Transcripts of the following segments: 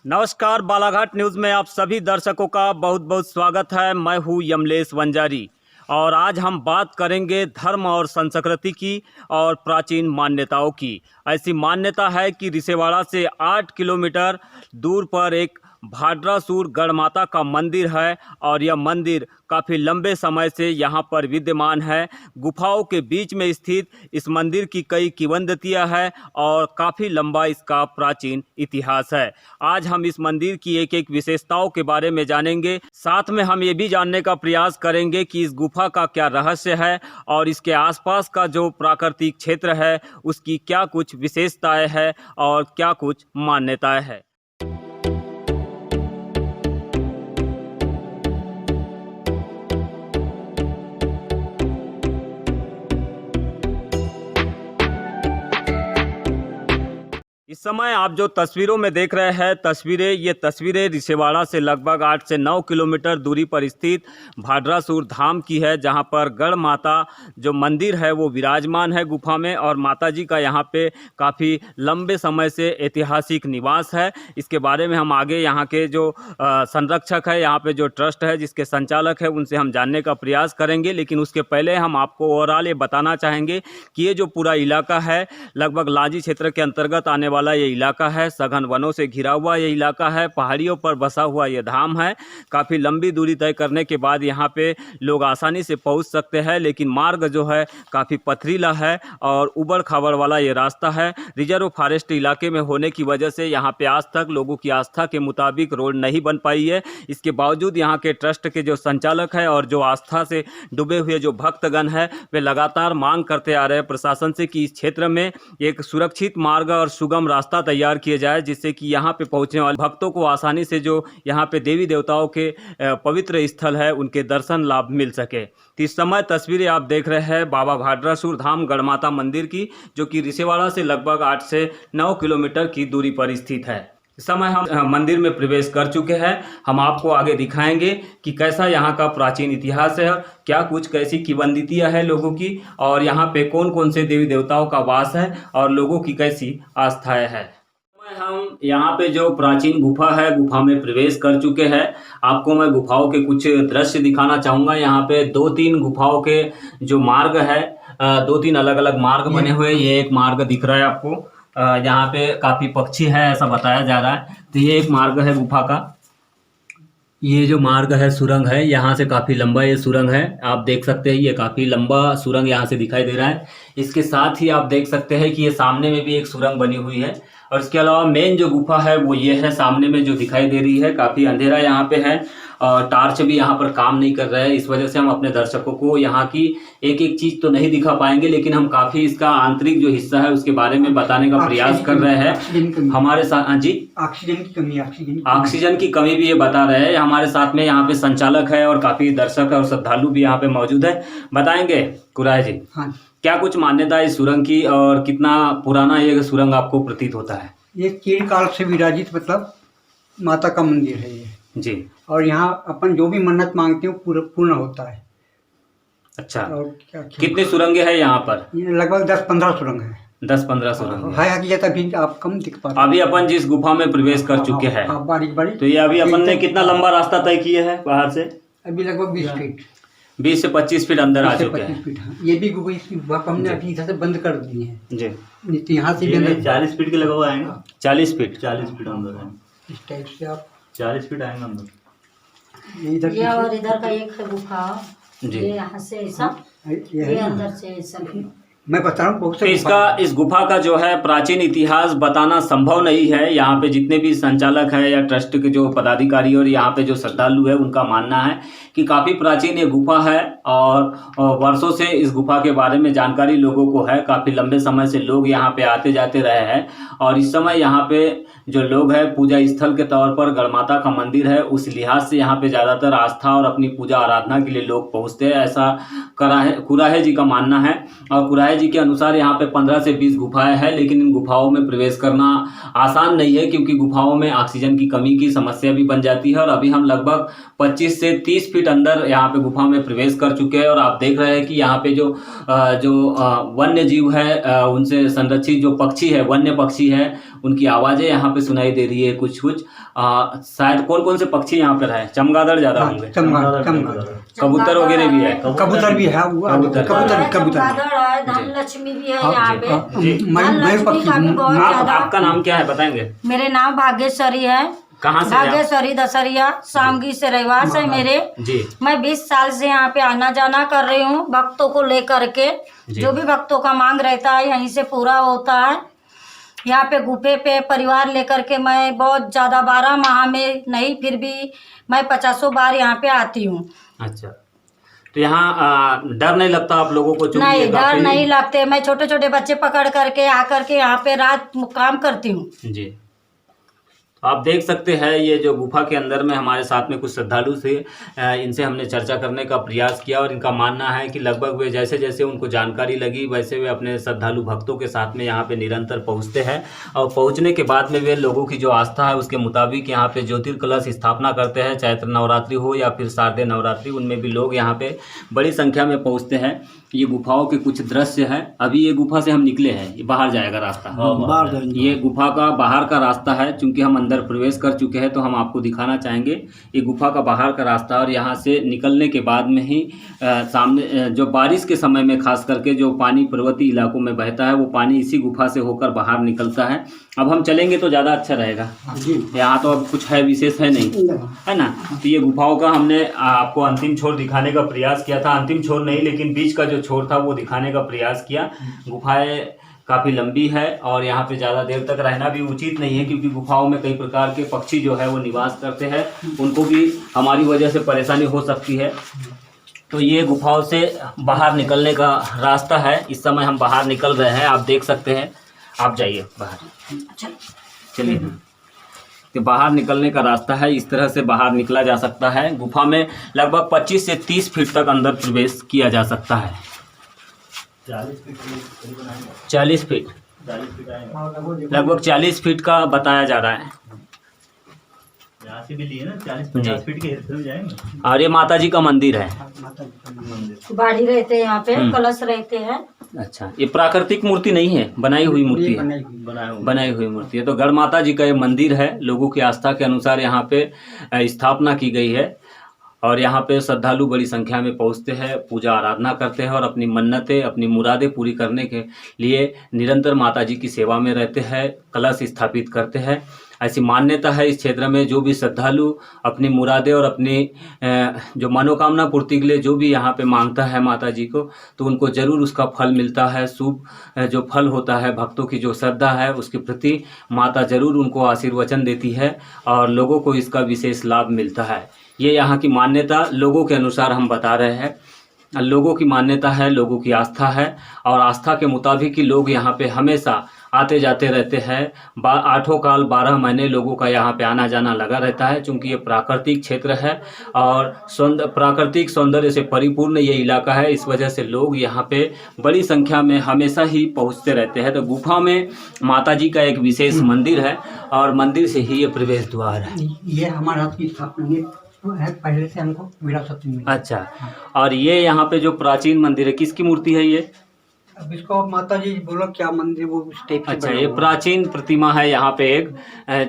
नमस्कार, बालाघाट न्यूज़ में आप सभी दर्शकों का बहुत बहुत स्वागत है। मैं हूं यमलेश वंजारी और आज हम बात करेंगे धर्म और संस्कृति की और प्राचीन मान्यताओं की। ऐसी मान्यता है कि रिसेवाड़ा से 8 किलोमीटर दूर पर एक भाद्रासुर गढ़ माता का मंदिर है और यह मंदिर काफ़ी लंबे समय से यहाँ पर विद्यमान है। गुफाओं के बीच में स्थित इस मंदिर की कई किंवदंतियाँ हैं और काफ़ी लंबा इसका प्राचीन इतिहास है। आज हम इस मंदिर की एक एक विशेषताओं के बारे में जानेंगे। साथ में हम ये भी जानने का प्रयास करेंगे कि इस गुफा का क्या रहस्य है और इसके आसपास का जो प्राकृतिक क्षेत्र है उसकी क्या कुछ विशेषताएं हैं और क्या कुछ मान्यताएं हैं। इस समय आप जो तस्वीरों में देख रहे हैं ये तस्वीरें रिसेवाड़ा से लगभग 8 से 9 किलोमीटर दूरी पर स्थित भाद्रासुर धाम की है, जहां पर गढ़ माता जो मंदिर है वो विराजमान है गुफा में और माता जी का यहां पे काफ़ी लंबे समय से ऐतिहासिक निवास है। इसके बारे में हम आगे यहाँ के जो संरक्षक है, यहाँ पे जो ट्रस्ट है जिसके संचालक है, उनसे हम जानने का प्रयास करेंगे। लेकिन उसके पहले हम आपको ओवरऑल ये बताना चाहेंगे कि ये जो पूरा इलाका है लगभग लांजी क्षेत्र के अंतर्गत आने वाला ये इलाका है। सघन वनों से घिरा हुआ ये इलाका है, पहाड़ियों पर बसा हुआ ये धाम है। काफ़ी लंबी दूरी तय करने के बाद यहाँ पे लोग आसानी से पहुँच सकते हैं, लेकिन मार्ग जो है काफ़ी पथरीला है और उबड़ खाबड़ वाला ये रास्ता है। रिजर्व फॉरेस्ट इलाके में होने की वजह से यहाँ पे आज तक लोगों की आस्था के मुताबिक रोड नहीं बन पाई है। इसके बावजूद यहाँ के ट्रस्ट के जो संचालक है और जो आस्था से डूबे हुए जो भक्तगण है वे लगातार मांग करते आ रहे हैं प्रशासन से कि इस क्षेत्र में एक सुरक्षित मार्ग और सुगम रास्ता तैयार किया जाए, जिससे कि यहाँ पे पहुँचने वाले भक्तों को आसानी से जो यहाँ पे देवी देवताओं के पवित्र स्थल है उनके दर्शन लाभ मिल सके। तो इस समय तस्वीरें आप देख रहे हैं बाबा भाद्रासुर धाम गढ़ माता मंदिर की, जो कि रिसेवाड़ा से लगभग 8 से 9 किलोमीटर की दूरी पर स्थित है। इस समय हम मंदिर में प्रवेश कर चुके हैं। हम आपको आगे दिखाएंगे कि कैसा यहाँ का प्राचीन इतिहास है, क्या कुछ कैसी किंवदंतियाँ हैं लोगों की, और यहाँ पे कौन कौन से देवी देवताओं का वास है और लोगों की कैसी आस्थाएं हैं। हम यहाँ पे जो प्राचीन गुफा है, गुफा में प्रवेश कर चुके हैं। आपको मैं गुफाओं के कुछ दृश्य दिखाना चाहूँगा। यहाँ पे 2-3 गुफाओं के जो मार्ग है, 2-3 अलग अलग मार्ग बने हुए। ये एक मार्ग दिख रहा है आपको, यहाँ पे काफ़ी पक्षी है ऐसा बताया जा रहा है। तो ये एक मार्ग है गुफा का। ये जो मार्ग है सुरंग है, यहाँ से काफ़ी लंबा ये सुरंग है। आप देख सकते हैं ये काफ़ी लंबा सुरंग यहाँ से दिखाई दे रहा है। इसके साथ ही आप देख सकते हैं कि ये सामने में भी एक सुरंग बनी हुई है। और इसके अलावा मेन जो गुफा है वो ये है सामने में जो दिखाई दे रही है। काफ़ी अंधेरा यहाँ पे है और टार्च भी यहाँ पर काम नहीं कर रहा है। इस वजह से हम अपने दर्शकों को यहाँ की एक एक चीज़ तो नहीं दिखा पाएंगे, लेकिन हम काफ़ी इसका आंतरिक जो हिस्सा है उसके बारे में बताने का प्रयास कर रहे हैं। हमारे साथ जी ऑक्सीजन की कमी भी ये बता रहे हैं। हमारे साथ में यहाँ पे संचालक है और काफ़ी दर्शक और श्रद्धालु भी यहाँ पे मौजूद है। बताएंगे कुराय जी, हाँ, क्या कुछ मान्यता है इस सुरंग की और कितना पुराना ये सुरंग आपको प्रतीत होता है? ये चीन काल से विराजित मतलब माता का मंदिर है ये जी। और यहाँ अपन जो भी मन्नत मांगते हैं पूर्ण होता है। अच्छा, और क्या कितने सुरंगे हैं यहाँ पर? ये लगभग 10-15 सुरंग है। 10-15 सुरंग है हकीकत, अभी आप कम दिख पाते। अभी अपन जिस गुफा में प्रवेश कर चुके हैं, बारीक बारीक, तो ये अभी अपन ने कितना लंबा रास्ता तय किया है बाहर से? अभी लगभग 20 फीट, 20 से 25 फीट अंदर आ चुके हैं। 25 फीट, हाँ। ये भी गुफा हमने अभी इधर से बंद कर दी है जी। यहाँ से भी 40 फीट के लगभग आएंगे। 40 फीट 40 फीट अंदर है। इस टाइप से आप 40 फीट आएंगे अंदर। ये और इधर का एक है गुफा जी। ये यहाँ से ऐसा, ये अंदर से ऐसा। मैं बता रहा हूँ तो इस गुफा का जो है प्राचीन इतिहास बताना संभव नहीं है। यहाँ पे जितने भी संचालक है या ट्रस्ट के जो पदाधिकारी और यहाँ पे जो श्रद्धालु है उनका मानना है कि काफ़ी प्राचीन ये गुफा है और वर्षों से इस गुफा के बारे में जानकारी लोगों को है। काफ़ी लंबे समय से लोग यहाँ पे आते जाते रहे हैं और इस समय यहाँ पे जो लोग हैं पूजा स्थल के तौर पर गढ़ माता का मंदिर है, उस लिहाज से यहाँ पे ज़्यादातर आस्था और अपनी पूजा आराधना के लिए लोग पहुँचते हैं, ऐसा कुराहे जी का मानना है। और कुराहे जी के अनुसार यहाँ पे 15 से 20 गुफाएं हैं, लेकिन इन गुफाओं में प्रवेश करना आसान नहीं है क्योंकि गुफाओं में ऑक्सीजन की कमी की समस्या भी बन जाती है। और अभी हम लगभग 25 से 30 फीट अंदर यहाँ पे गुफा में प्रवेश कर चुके हैं और आप देख रहे हैं कि यहाँ पे जो वन्य जीव है, उनसे संरक्षित जो पक्षी है, वन्य पक्षी है, उनकी आवाज़ें यहाँ पे सुनाई दे रही है कुछ कुछ। शायद कौन कौन से पक्षी यहाँ पर है? चमगादड़ ज्यादा हाँ, होंगे, चमगादड़ कबूतर वगैरह भी है। कबूतर भी है, वो कबूतर। कबूतर है, धनलक्ष्मी भी है हाँ, यहाँ पे। मैं का भी बहुत ज्यादा। आपका नाम क्या है बताएंगे? मेरे नाम भाग्यश्वरी है। कहाँ से हैं आप? भाग्यश्वरी दसरिया सामगी से रहवास है मेरे। जी मैं 20 साल से यहाँ पे आना जाना कर रही हूँ भक्तों को लेकर के। जी। जो भी भक्तों का मांग रहता है यहीं से पूरा होता है। यहाँ पे गुफे पे परिवार लेकर के मैं बहुत ज्यादा 12 माह में नहीं फिर भी मैं 50 बार यहाँ पे आती हूँ। अच्छा, तो यहाँ डर नहीं लगता आप लोगों को? चूंकि नहीं, ये डर काफी- नहीं लगते। मैं छोटे छोटे बच्चे पकड़ करके आकर के यहाँ पे रात काम करती हूँ। जी, आप देख सकते हैं ये जो गुफा के अंदर में हमारे साथ में कुछ श्रद्धालु थे, इनसे हमने चर्चा करने का प्रयास किया और इनका मानना है कि लगभग वे जैसे जैसे उनको जानकारी लगी वैसे वे अपने श्रद्धालु भक्तों के साथ में यहाँ पे निरंतर पहुँचते हैं और पहुँचने के बाद में वे लोगों की जो आस्था है उसके मुताबिक यहाँ पे ज्योतिर्कलश स्थापना करते हैं। चैत्र नवरात्रि हो या फिर शारदीय नवरात्रि, उनमें भी लोग यहाँ पे बड़ी संख्या में पहुँचते हैं। ये गुफाओं के कुछ दृश्य हैं। अभी ये गुफा से हम निकले हैं, ये बाहर जाएगा रास्ता। ये गुफा का बाहर का रास्ता है। चूंकि हम अंदर प्रवेश कर चुके हैं तो हम आपको दिखाना चाहेंगे। ये गुफा का बाहर का रास्ता और यहाँ से निकलने के बाद में ही सामने जो बारिश के समय में खास करके जो पानी पर्वतीय इलाकों में बहता है वो पानी इसी गुफा से होकर बाहर निकलता है। अब हम चलेंगे तो ज़्यादा अच्छा रहेगा। यहाँ तो अब कुछ है विशेष है नहीं, है ना। तो ये गुफाओं का हमने आपको अंतिम छोर दिखाने का प्रयास किया था। अंतिम छोर नहीं लेकिन बीच का जो छोर था वो दिखाने का प्रयास किया। गुफाएं काफ़ी लंबी है और यहाँ पे ज़्यादा देर तक रहना भी उचित नहीं है क्योंकि गुफाओं में कई प्रकार के पक्षी जो है वो निवास करते हैं, उनको भी हमारी वजह से परेशानी हो सकती है। तो ये गुफाओं से बाहर निकलने का रास्ता है। इस समय हम बाहर निकल रहे हैं, आप देख सकते हैं। आप जाइए बाहर, चलिए। तो बाहर निकलने का रास्ता है, इस तरह से बाहर निकला जा सकता है। गुफा में लगभग 25 से 30 फीट तक अंदर प्रवेश किया जा सकता है। 40 फीट लगभग 40 फीट का बताया जा रहा है। यहाँ से भी लिए ना 40-50 फीट के हिस्से में जाएंगे। और ये माता जी का मंदिर है। बाड़ी रहते हैं यहाँ पे, कलश रहते हैं। अच्छा, ये प्राकृतिक मूर्ति नहीं है, बनाई हुई मूर्ति है। बनाई हुई मूर्ति है। तो गढ़ माता जी का ये मंदिर है। लोगों की आस्था के अनुसार यहाँ पे स्थापना की गई है और यहाँ पे श्रद्धालु बड़ी संख्या में पहुँचते हैं, पूजा आराधना करते हैं और अपनी मन्नतें, अपनी मुरादें पूरी करने के लिए निरंतर माता जी की सेवा में रहते हैं, कलश स्थापित करते हैं। ऐसी मान्यता है इस क्षेत्र में। जो भी श्रद्धालु अपनी मुरादें और अपनी जो मनोकामना पूर्ति के लिए जो भी यहाँ पे मांगता है माता जी को, तो उनको ज़रूर उसका फल मिलता है। शुभ जो फल होता है, भक्तों की जो श्रद्धा है उसके प्रति माता ज़रूर उनको आशीर्वचन देती है और लोगों को इसका विशेष लाभ मिलता है। ये यहाँ की मान्यता लोगों के अनुसार हम बता रहे हैं। लोगों की मान्यता है, लोगों की आस्था है और आस्था के मुताबिक ही लोग यहाँ पे हमेशा आते जाते रहते हैं। 8 काल 12 महीने लोगों का यहाँ पे आना जाना लगा रहता है। चूँकि ये प्राकृतिक क्षेत्र है और प्राकृतिक सौंदर्य से परिपूर्ण ये इलाका है, इस वजह से लोग यहाँ पे बड़ी संख्या में हमेशा ही पहुँचते रहते हैं। तो गुफा में माता जी का एक विशेष मंदिर है और मंदिर से ही ये प्रवेश द्वार है। ये हमारे हाथ की स्थापना है, पहले से हमको विरासत में मिली। अच्छा, और ये यहाँ पे जो प्राचीन मंदिर है, किसकी मूर्ति है ये? अब इसको माता जी बोलो क्या मंदिर वो उस टाइप से अच्छा, बना ये हुआ। प्राचीन प्रतिमा है यहाँ पे एक,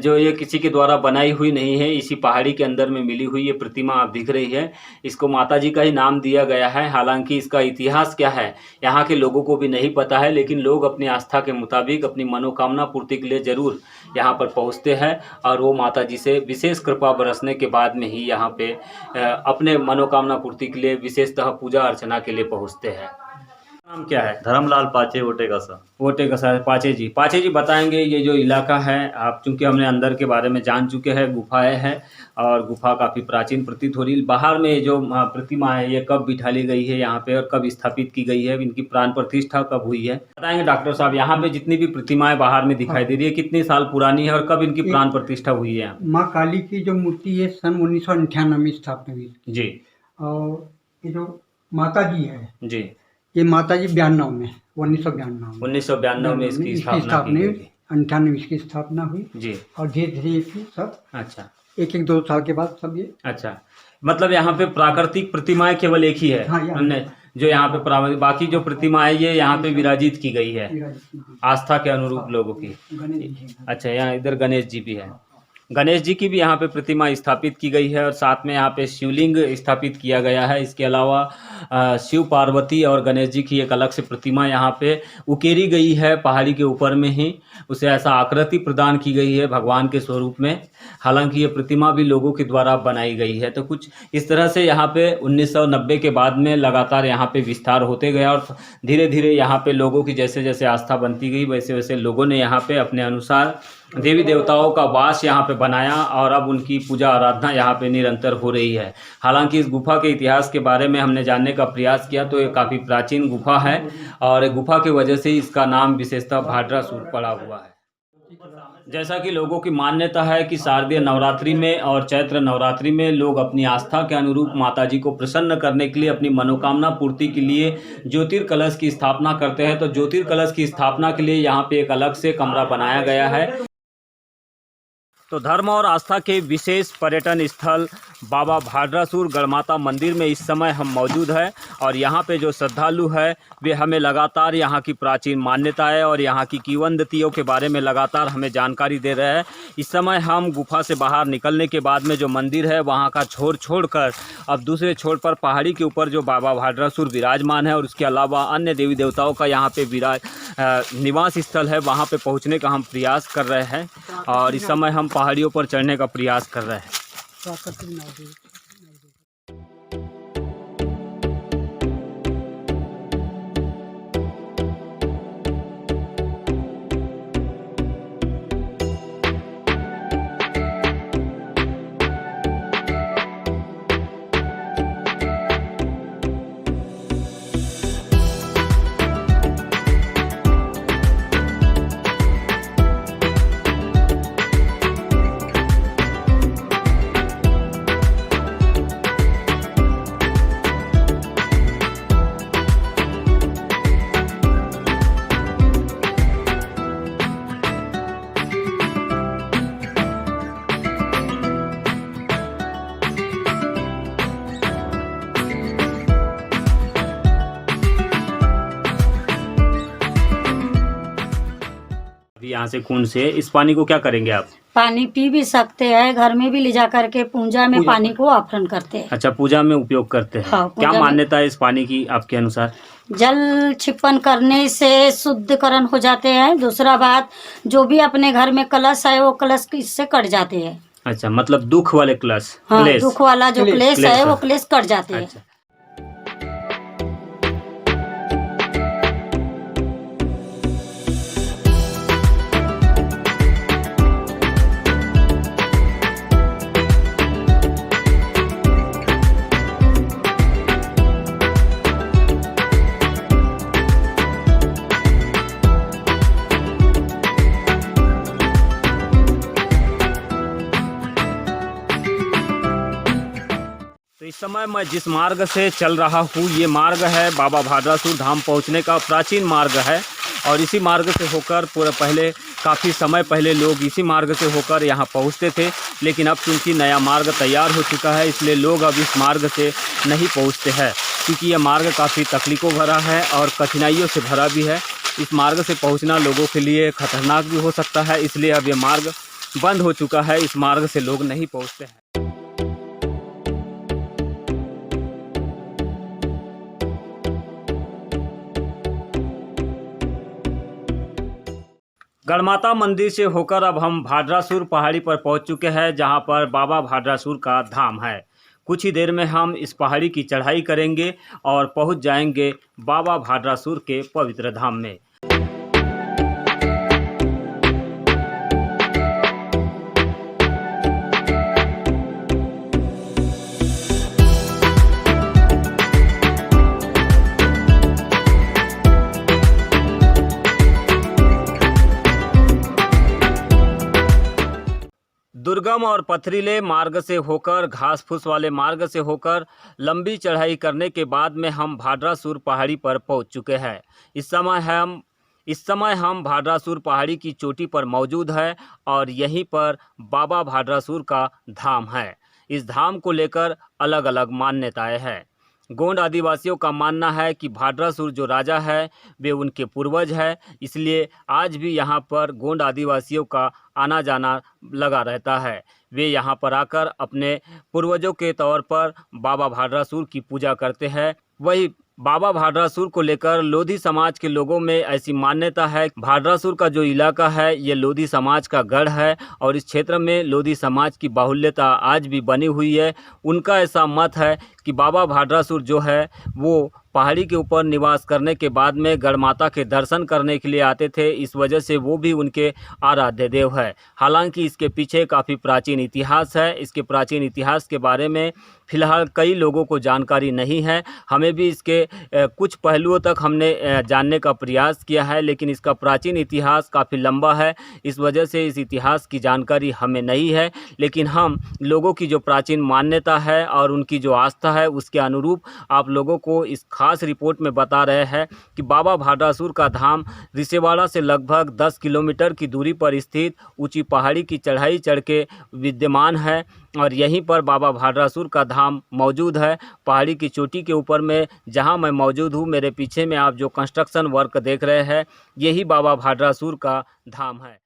जो ये किसी के द्वारा बनाई हुई नहीं है, इसी पहाड़ी के अंदर में मिली हुई ये प्रतिमा आप दिख रही है। इसको माता जी का ही नाम दिया गया है। हालांकि इसका इतिहास क्या है यहाँ के लोगों को भी नहीं पता है, लेकिन लोग अपनी आस्था के मुताबिक अपनी मनोकामना पूर्ति के लिए ज़रूर यहाँ पर पहुँचते हैं और वो माता जी से विशेष कृपा बरसने के बाद में ही यहाँ पे अपने मनोकामना पूर्ति के लिए विशेषतः पूजा अर्चना के लिए पहुँचते हैं। नाम क्या है? धर्मलाल पाचे वोटे का सा। वोटे का सर पाचे जी बताएंगे ये जो इलाका है। आप चूंकि हमने अंदर के बारे में जान चुके हैं, गुफाएं हैं और गुफा काफ़ी प्राचीन प्रतीत हो रही। बाहर में जो प्रतिमा है ये कब बिठा ली गई है यहाँ पे और कब स्थापित की गई है, इनकी प्राण प्रतिष्ठा कब हुई है बताएंगे डॉक्टर साहब। यहाँ पे जितनी भी प्रतिमाएं बाहर में दिखाई दे रही है कितनी साल पुरानी है और कब इनकी प्राण प्रतिष्ठा हुई है? माँ काली की जो मूर्ति है सन 1998 में स्थापना हुई जी। और ये जो माता जी है जी, ये माता जी 92 में 1992 में इसकी स्थापना की गई थी। 98 इसकी स्थापना हुई जी। और धीरे धीरे इसकी सब अच्छा, 1-2 साल के बाद सब ये अच्छा, मतलब यहाँ पे प्राकृतिक प्रतिमाएं केवल एक ही है। हाँ, हमने जो यहाँ पे बाकी जो प्रतिमाएं ये यहाँ पे विराजित की गई है आस्था के अनुरूप लोगों की। गणेश जी अच्छा, यहाँ इधर गणेश जी भी है। गणेश जी की भी यहाँ पे प्रतिमा स्थापित की गई है और साथ में यहाँ पे शिवलिंग स्थापित किया गया है। इसके अलावा शिव पार्वती और गणेश जी की एक अलग से प्रतिमा यहाँ पे उकेरी गई है पहाड़ी के ऊपर में ही। उसे ऐसा आकृति प्रदान की गई है भगवान के स्वरूप में। हालांकि ये प्रतिमा भी लोगों के द्वारा बनाई गई है। तो कुछ इस तरह से यहाँ पे 1990 के बाद में लगातार यहाँ पे विस्तार होते गया और धीरे धीरे यहाँ पे लोगों की जैसे जैसे आस्था बनती गई वैसे वैसे लोगों ने यहाँ पे अपने अनुसार देवी देवताओं का वास यहाँ पे बनाया और अब उनकी पूजा आराधना यहाँ पे निरंतर हो रही है। हालांकि इस गुफा के इतिहास के बारे में हमने जानने का प्रयास किया तो ये काफ़ी प्राचीन गुफा है और गुफा की वजह से इसका नाम विशेषतः भाद्रासुर पड़ा हुआ है। जैसा कि लोगों की मान्यता है कि शारदीय नवरात्रि में और चैत्र नवरात्रि में लोग अपनी आस्था के अनुरूप माता जी को प्रसन्न करने के लिए अपनी मनोकामना पूर्ति के लिए ज्योतिर्कलश की स्थापना करते हैं। तो ज्योतिर्कलश की स्थापना के लिए यहाँ पे एक अलग से कमरा बनाया गया है। तो धर्म और आस्था के विशेष पर्यटन स्थल बाबा भाद्रासुर गढ़माता मंदिर में इस समय हम मौजूद हैं और यहाँ पे जो श्रद्धालु है वे हमें लगातार यहाँ की प्राचीन मान्यताएं और यहाँ की किंवदंतियों के बारे में लगातार हमें जानकारी दे रहे हैं। इस समय हम गुफा से बाहर निकलने के बाद में जो मंदिर है वहाँ का छोड़ अब दूसरे छोर पर पहाड़ी के ऊपर जो बाबा भाद्रासुर विराजमान है और उसके अलावा अन्य देवी देवताओं का यहाँ पे निवास स्थल है वहाँ पे पहुँचने का हम प्रयास कर रहे हैं और इस समय हम पहाड़ियों पर चढ़ने का प्रयास कर रहे हैं। यहाँ से कुंड से इस पानी को क्या करेंगे आप? पानी पी भी सकते हैं, घर में भी ले जा करके पूजा में पानी को आफरण करते हैं। अच्छा, पूजा में उपयोग करते हैं। हाँ, क्या मान्यता है इस पानी की आपके अनुसार? जल छिपन करने से शुद्धिकरण हो जाते हैं। दूसरा बात, जो भी अपने घर में कलश है वो कलश इससे कट जाते हैं। अच्छा, मतलब दुख वाले कलश? हाँ, क्लेश। दुख वाला जो क्लेश है वो क्लेश कट जाते हैं। अच्छा। तो इस समय मैं जिस मार्ग से चल रहा हूँ ये मार्ग है बाबा भाद्रासुर धाम पहुँचने का प्राचीन मार्ग है और इसी मार्ग से होकर काफ़ी समय पहले लोग इसी मार्ग से होकर यहाँ पहुँचते थे। लेकिन अब चूँकि नया मार्ग तैयार हो चुका है इसलिए लोग अब इस मार्ग से नहीं पहुँचते हैं, क्योंकि यह मार्ग काफ़ी तकलीफ़ों भरा है और कठिनाइयों से भरा भी है। इस मार्ग से पहुँचना लोगों के लिए खतरनाक भी हो सकता है, इसलिए अब यह मार्ग बंद हो चुका है। इस मार्ग से लोग नहीं पहुँचते हैं। गढ़माता मंदिर से होकर अब हम भाद्रासुर पहाड़ी पर पहुंच चुके हैं, जहां पर बाबा भाद्रासुर का धाम है। कुछ ही देर में हम इस पहाड़ी की चढ़ाई करेंगे और पहुंच जाएंगे बाबा भाद्रासुर के पवित्र धाम में। दुर्गम और पथरीले मार्ग से होकर, घास फूस वाले मार्ग से होकर लंबी चढ़ाई करने के बाद में हम भाद्रासुर पहाड़ी पर पहुंच चुके हैं। इस समय हम भाद्रासुर पहाड़ी की चोटी पर मौजूद है और यहीं पर बाबा भाद्रासुर का धाम है। इस धाम को लेकर अलग अलग मान्यताएं हैं। गोंड आदिवासियों का मानना है कि भाद्रासुर जो राजा है वे उनके पूर्वज है, इसलिए आज भी यहाँ पर गोंड आदिवासियों का आना जाना लगा रहता है। वे यहाँ पर आकर अपने पूर्वजों के तौर पर बाबा भाद्रासुर की पूजा करते हैं। वही बाबा भाद्रासुर को लेकर लोधी समाज के लोगों में ऐसी मान्यता है, भाद्रासुर का जो इलाका है ये लोधी समाज का गढ़ है और इस क्षेत्र में लोधी समाज की बाहुल्यता आज भी बनी हुई है। उनका ऐसा मत है कि बाबा भाद्रासुर जो है वो पहाड़ी के ऊपर निवास करने के बाद में गढ़ माता के दर्शन करने के लिए आते थे, इस वजह से वो भी उनके आराध्य देव है। हालांकि इसके पीछे काफ़ी प्राचीन इतिहास है। इसके प्राचीन इतिहास के बारे में फ़िलहाल कई लोगों को जानकारी नहीं है। हमें भी इसके कुछ पहलुओं तक हमने जानने का प्रयास किया है, लेकिन इसका प्राचीन इतिहास काफ़ी लंबा है, इस वजह से इस इतिहास की जानकारी हमें नहीं है। लेकिन हम लोगों की जो प्राचीन मान्यता है और उनकी जो आस्था है उसके अनुरूप आप लोगों को इस खास रिपोर्ट में बता रहे हैं कि बाबा भाद्रासुर का धाम रिसेवाड़ा से लगभग 10 किलोमीटर की दूरी पर स्थित ऊंची पहाड़ी की चढ़ाई चढ़ के विद्यमान है और यहीं पर बाबा भाद्रासुर का धाम मौजूद है। पहाड़ी की चोटी के ऊपर में जहां मैं मौजूद हूं, मेरे पीछे में आप जो कंस्ट्रक्शन वर्क देख रहे हैं यही बाबा भाद्रासुर का धाम है।